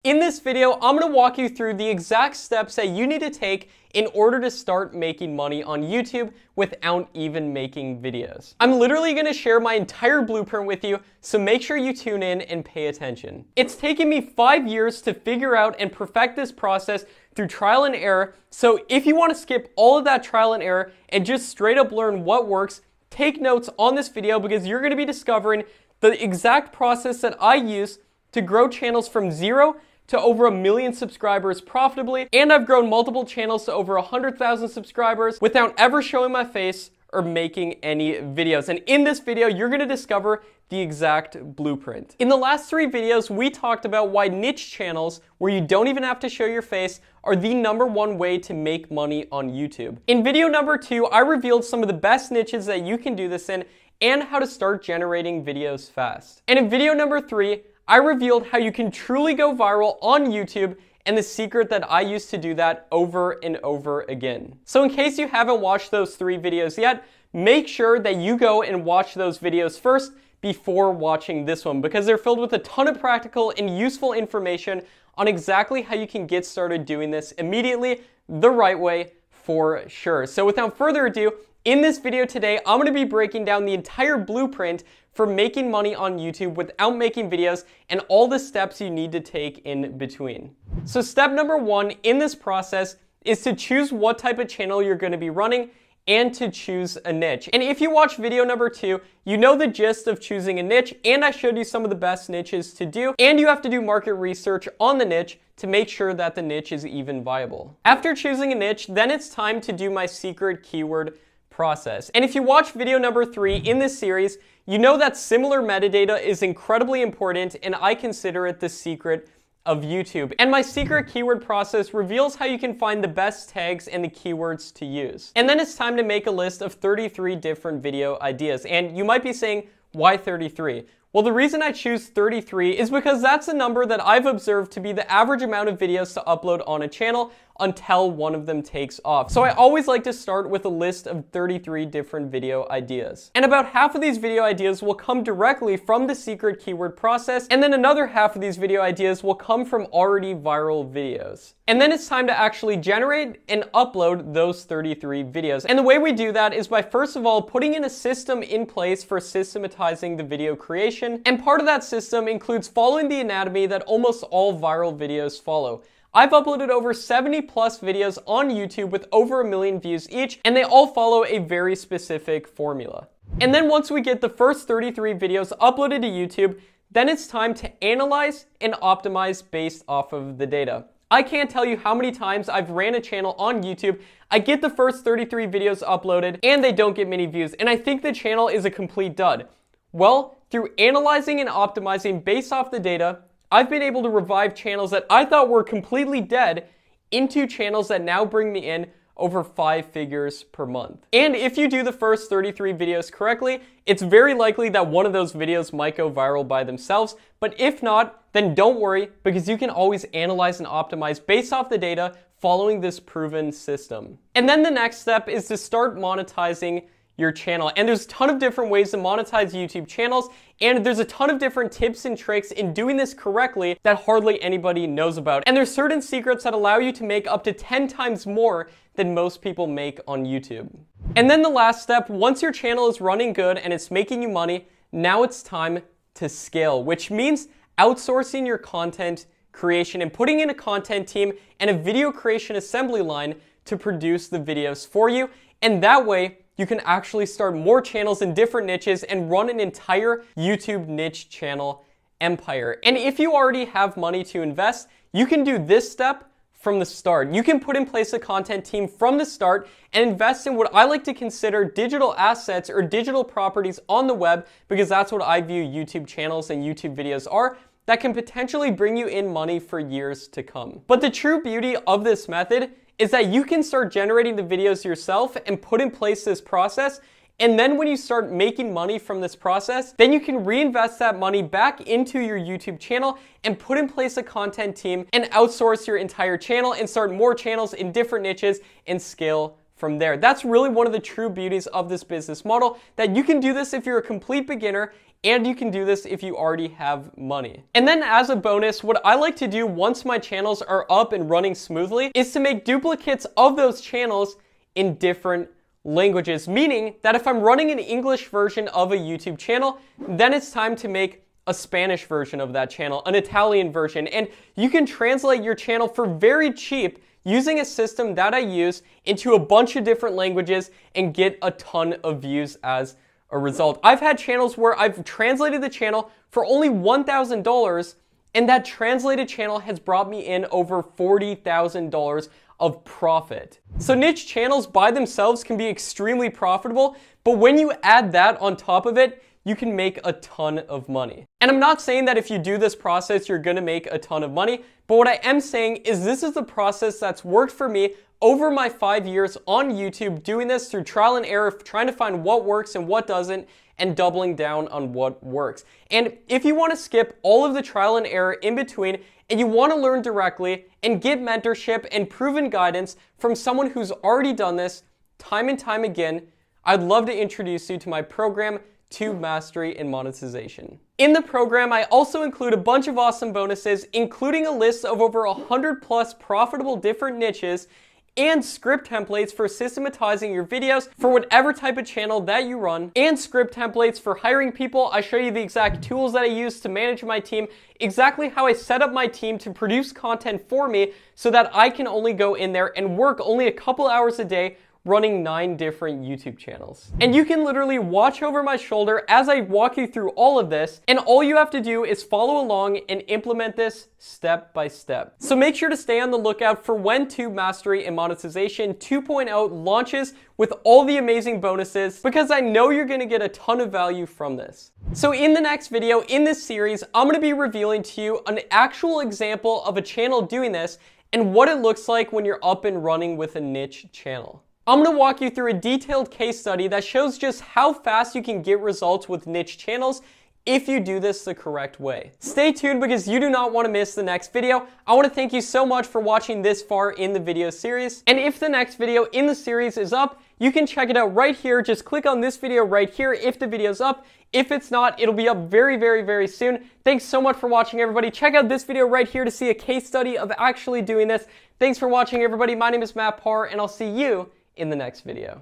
In this video, I'm going to walk you through the exact steps that you need to take in order to start making money on YouTube without even making videos. I'm literally going to share my entire blueprint with you, so make sure you tune in and pay attention. It's taken me 5 years to figure out and perfect this process through trial and error, so if you want to skip all of that trial and error and just straight up learn what works, take notes on this video because you're going to be discovering the exact process that I use to grow channels from 0 to over 1 million subscribers profitably, and I've grown multiple channels to over 100,000 subscribers without ever showing my face or making any videos. And in this video, you're gonna discover the exact blueprint. In the last 3 videos, we talked about why niche channels, where you don't even have to show your face, are the #1 way to make money on YouTube. In video number 2, I revealed some of the best niches that you can do this in and how to start generating videos fast. And in video number 3, I revealed how you can truly go viral on YouTube and the secret that I used to do that over and over again. So in case you haven't watched those 3 videos yet, make sure that you go and watch those videos first before watching this one, because they're filled with a ton of practical and useful information on exactly how you can get started doing this immediately the right way for sure. So without further ado, in this video today, I'm going to be breaking down the entire blueprint for making money on YouTube without making videos and all the steps you need to take in between. So step number 1 in this process is to choose what type of channel you're going to be running and to choose a niche. And if you watch video number 2, you know the gist of choosing a niche, and I showed you some of the best niches to do, and you have to do market research on the niche to make sure that the niche is even viable. After choosing a niche, then it's time to do my secret keyword process. And if you watch video number 3 in this series, you know that similar metadata is incredibly important, and I consider it the secret of YouTube. And my secret keyword process reveals how you can find the best tags and the keywords to use. And then it's time to make a list of 33 different video ideas. And you might be saying, why 33? Well, the reason I choose 33 is because that's the number that I've observed to be the average amount of videos to upload on a channel until one of them takes off. So I always like to start with a list of 33 different video ideas. And about half of these video ideas will come directly from the secret keyword process, and then another half of these video ideas will come from already viral videos. And then it's time to actually generate and upload those 33 videos. And the way we do that is by first of all putting in a system in place for systematizing the video creation. And part of that system includes following the anatomy that almost all viral videos follow. I've uploaded over 70 plus videos on YouTube with over 1 million views each, and they all follow a very specific formula. And then once we get the first 33 videos uploaded to YouTube, then it's time to analyze and optimize based off of the data. I can't tell you how many times I've ran a channel on YouTube, I get the first 33 videos uploaded, and they don't get many views, and I think the channel is a complete dud. Well, through analyzing and optimizing based off the data, I've been able to revive channels that I thought were completely dead into channels that now bring me in over 5 figures per month. And if you do the first 33 videos correctly, it's very likely that one of those videos might go viral by themselves. But if not, then don't worry, because you can always analyze and optimize based off the data following this proven system. And then the next step is to start monetizing your channel. And there's a ton of different ways to monetize YouTube channels, and there's a ton of different tips and tricks in doing this correctly that hardly anybody knows about. And there's certain secrets that allow you to make up to 10 times more than most people make on YouTube. And then the last step, once your channel is running good and it's making you money, now it's time to scale, which means outsourcing your content creation and putting in a content team and a video creation assembly line to produce the videos for you. And that way, you can actually start more channels in different niches and run an entire YouTube niche channel empire. And if you already have money to invest, you can do this step from the start. You can put in place a content team from the start and invest in what I like to consider digital assets or digital properties on the web, because that's what I view YouTube channels and YouTube videos are, that can potentially bring you in money for years to come. But the true beauty of this method is that you can start generating the videos yourself and put in place this process. And then when you start making money from this process, then you can reinvest that money back into your YouTube channel and put in place a content team and outsource your entire channel and start more channels in different niches and scale from there. That's really one of the true beauties of this business model, that you can do this if you're a complete beginner, and you can do this if you already have money. And then as a bonus, what I like to do once my channels are up and running smoothly is to make duplicates of those channels in different languages, meaning that if I'm running an English version of a YouTube channel, then it's time to make a Spanish version of that channel, an Italian version, and you can translate your channel for very cheap using a system that I use into a bunch of different languages and get a ton of views as a result. I've had channels where I've translated the channel for only $1,000, and that translated channel has brought me in over $40,000 of profit. So niche channels by themselves can be extremely profitable, but when you add that on top of it, you can make a ton of money. And I'm not saying that if you do this process, you're gonna make a ton of money, but what I am saying is this is the process that's worked for me over my 5 years on YouTube, doing this through trial and error, trying to find what works and what doesn't, and doubling down on what works. And if you wanna skip all of the trial and error in between, and you wanna learn directly and get mentorship and proven guidance from someone who's already done this time and time again, I'd love to introduce you to my program, Tube Mastery and Monetization. In the program, I also include a bunch of awesome bonuses, including a list of over 100 plus profitable different niches and script templates for systematizing your videos for whatever type of channel that you run, and script templates for hiring people. I show you the exact tools that I use to manage my team, exactly how I set up my team to produce content for me so that I can only go in there and work only a couple hours a day running 9 different YouTube channels. And you can literally watch over my shoulder as I walk you through all of this, and all you have to do is follow along and implement this step by step. So make sure to stay on the lookout for when Tube Mastery and Monetization 2.0 launches with all the amazing bonuses, because I know you're gonna get a ton of value from this. So in the next video in this series, I'm gonna be revealing to you an actual example of a channel doing this and what it looks like when you're up and running with a niche channel. I'm going to walk you through a detailed case study that shows just how fast you can get results with niche channels if you do this the correct way. Stay tuned because you do not want to miss the next video. I want to thank you so much for watching this far in the video series. And if the next video in the series is up, you can check it out right here. Just click on this video right here if the video's up. If it's not, it'll be up very, very, very soon. Thanks so much for watching, everybody. Check out this video right here to see a case study of actually doing this. Thanks for watching, everybody. My name is Matt Parr, and I'll see you in the next video.